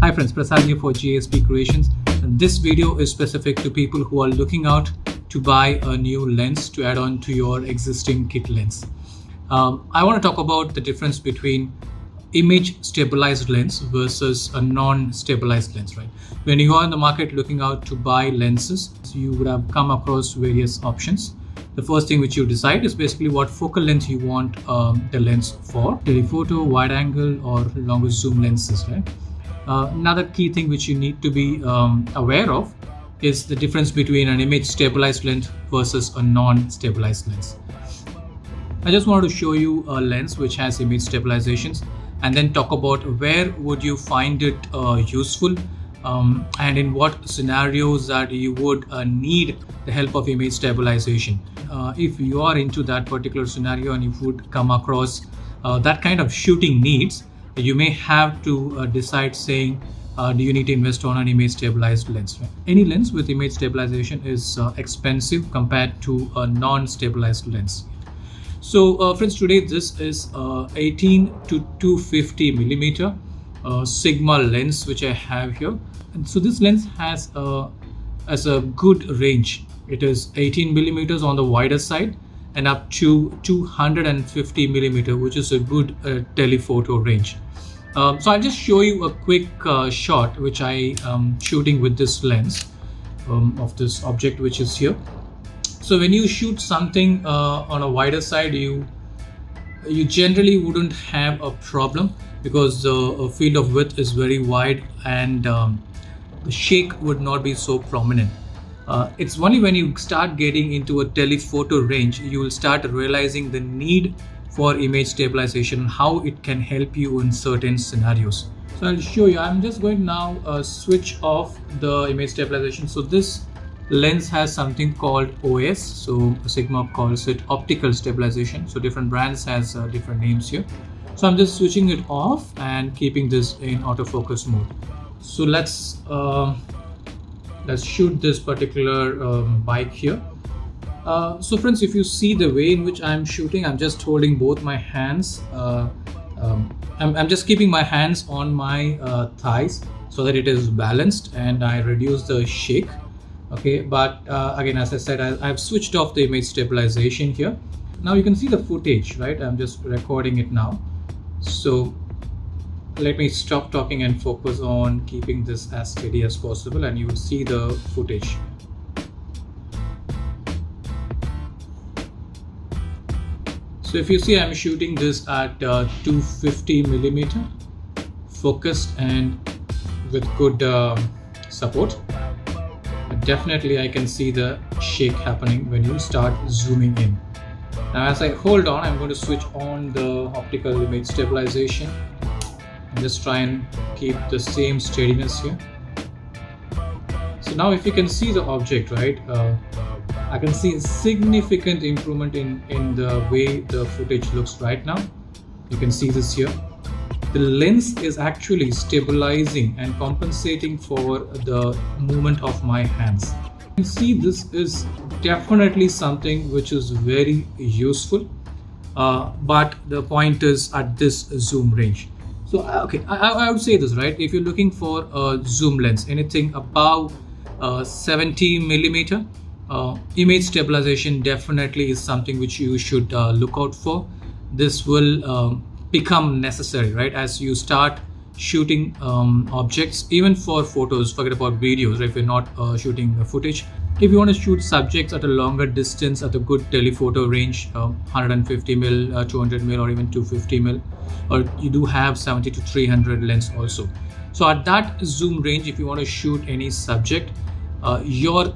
Hi friends, Prasad here for GSP Creations. And this video is specific to people who are looking out to buy a new lens to add on to your existing kit lens. I want to talk about the difference between image stabilized lens versus a non-stabilized lens, right? When you are in the market looking out to buy lenses, you would have come across various options. The first thing which you decide is basically what focal length you want the lens for, telephoto, wide angle or longer zoom lenses, right? Another key thing which you need to be aware of is the difference between an image stabilized lens versus a non-stabilized lens. I just wanted to show you a lens which has image stabilizations and then talk about where would you find it useful and in what scenarios that you would need the help of image stabilization. If you are into that particular scenario and you would come across that kind of shooting needs, you may have to decide saying, do you need to invest on an image stabilized lens? Right? Any lens with image stabilization is expensive compared to a non-stabilized lens. So friends, today this is 18 to 250 millimeter Sigma lens which I have here. And so this lens has a good range. It is 18 millimeters on the wider side and up to 250 millimeter, which is a good telephoto range. So I'll just show you a quick shot which I am shooting with this lens of this object which is here. So when you shoot something on a wider side, you generally wouldn't have a problem because the field of width is very wide and the shake would not be so prominent. It's only when you start getting into a telephoto range, you will start realizing the need for image stabilization, how it can help you in certain scenarios. So I'll show you. I'm just going to now switch off the image stabilization. So this lens has something called OS. So Sigma calls it optical stabilization. So different brands has different names here. So I'm just switching it off and keeping this in autofocus mode. So let's shoot this particular bike here. So friends, if you see the way in which I'm shooting, I'm just holding both my hands. I'm just keeping my hands on my thighs so that it is balanced and I reduce the shake. Okay, but again, as I said, I've switched off the image stabilization here. Now you can see the footage, right? I'm just recording it now. So let me stop talking and focus on keeping this as steady as possible and you will see the footage. So if you see, I'm shooting this at 250 millimeter focused and with good support. But definitely I can see the shake happening when you start zooming in. Now as I hold on, I'm going to switch on the optical image stabilization and just try and keep the same steadiness here. So now if you can see the object, right, I can see a significant improvement in the way the footage looks right now. You can see this here. The lens is actually stabilizing and compensating for the movement of my hands. You can see this is definitely something which is very useful, but the point is at this zoom range. So okay, I would say this, right? If you're looking for a zoom lens, anything above 70 millimeter, image stabilization definitely is something which you should look out for. This will become necessary, right? As you start shooting objects, even for photos, forget about videos, right? If you're not shooting footage. If you want to shoot subjects at a longer distance at a good telephoto range, 150 mil, 200 mil or even 250 mil, or you do have 70 to 300 lens also. So at that zoom range, if you want to shoot any subject, your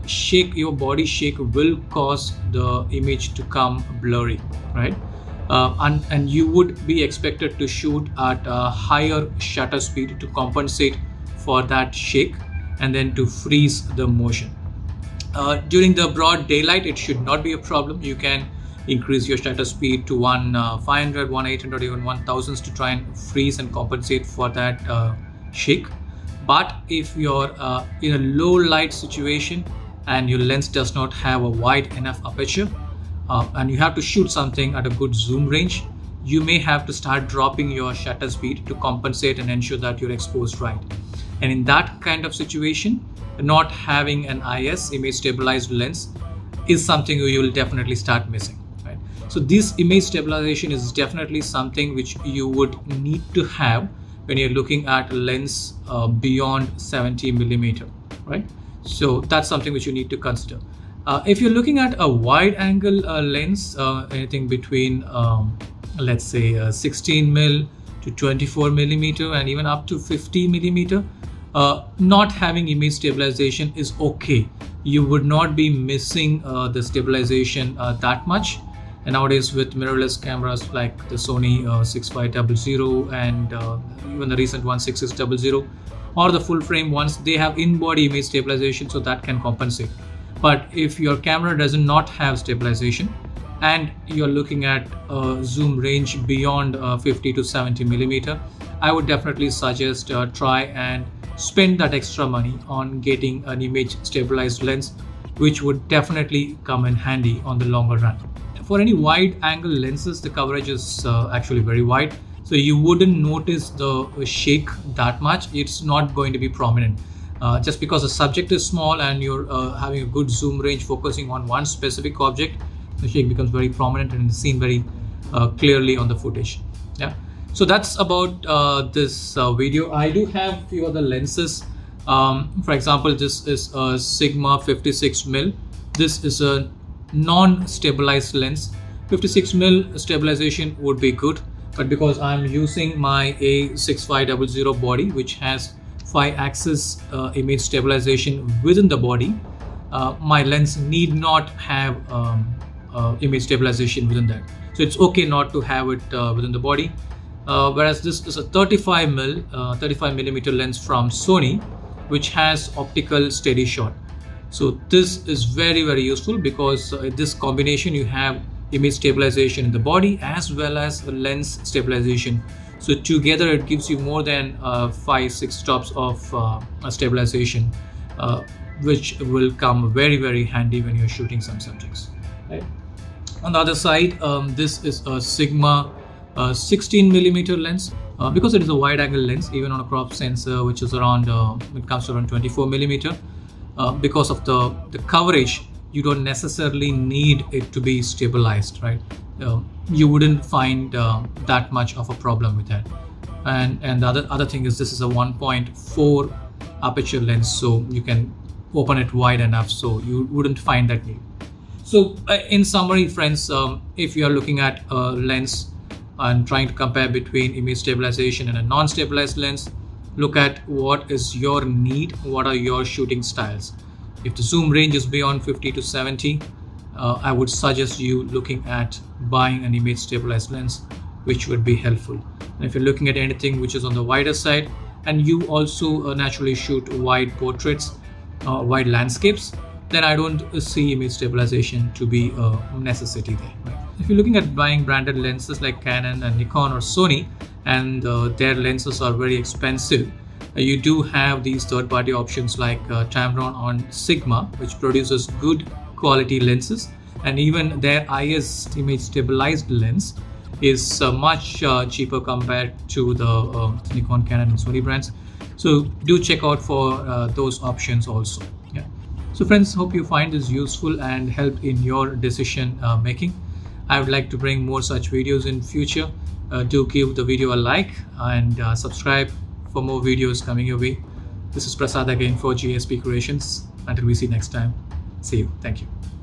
body shake will cause the image to come blurry, right? And you would be expected to shoot at a higher shutter speed to compensate for that shake and then to freeze the motion. During the broad daylight, it should not be a problem. You can increase your shutter speed to 500, 800, even 1000 to try and freeze and compensate for that shake. But if you're in a low light situation and your lens does not have a wide enough aperture and you have to shoot something at a good zoom range, you may have to start dropping your shutter speed to compensate and ensure that you're exposed right. And in that kind of situation, not having an IS, image stabilized lens, is something you will definitely start missing, right? So this image stabilization is definitely something which you would need to have when you're looking at a lens beyond 70 millimeter, right? So that's something which you need to consider. If you're looking at a wide angle lens, anything between let's say 16 mil to 24 millimeter and even up to 50 millimeter, not having image stabilization is okay. You would not be missing the stabilization that much. And nowadays with mirrorless cameras like the Sony 6500 and even the recent one 6600 or the full frame ones, they have in-body image stabilization, so that can compensate. But if your camera does not have stabilization and you're looking at a zoom range beyond 50 to 70 millimeter, I would definitely suggest try and spend that extra money on getting an image stabilized lens, which would definitely come in handy on the longer run. For any wide angle lenses, the coverage is actually very wide, so you wouldn't notice the shake that much. It's not going to be prominent. Just because the subject is small and you're having a good zoom range focusing on one specific object, the shake becomes very prominent and is seen very clearly on the footage. Yeah. So that's about this video. I do have a few other lenses. For example, this is a Sigma 56mm. This is a non-stabilized lens. 56mm stabilization would be good, but because I'm using my A6500 body, which has 5-axis image stabilization within the body, my lens need not have image stabilization within that. So it's okay not to have it within the body. Whereas this is a 35 millimeter lens from Sony, which has optical steady shot. So this is very, very useful because this combination, you have image stabilization in the body as well as lens stabilization. So together it gives you more than 5-6 stops of stabilization, which will come very, very handy when you're shooting some subjects, right? On the other side, this is a Sigma 16 millimeter lens. Because it is a wide angle lens, even on a crop sensor, which is around, it comes to around 24 millimeter, because of the coverage, you don't necessarily need it to be stabilized, right? You wouldn't find that much of a problem with that. And the other thing is, this is a 1.4 aperture lens, so you can open it wide enough, so you wouldn't find that need. So in summary, friends, if you are looking at a lens and trying to compare between image stabilization and a non-stabilized lens, look at what is your need, what are your shooting styles. If the zoom range is beyond 50 to 70, I would suggest you looking at buying an image stabilized lens, which would be helpful. And if you're looking at anything which is on the wider side, and you also naturally shoot wide portraits, wide landscapes, then I don't see image stabilization to be a necessity there, right? If you're looking at buying branded lenses like Canon and Nikon or Sony, and their lenses are very expensive, you do have these third-party options like Tamron on Sigma, which produces good quality lenses, and even their IS image stabilized lens is much cheaper compared to the Nikon, Canon and Sony brands. So do check out for those options also. Yeah. So friends, hope you find this useful and help in your decision making. I would like to bring more such videos in future. Do give the video a like and subscribe for more videos coming your way. This is Prasad again for GSP Creations. Until we see next time, see you. Thank you.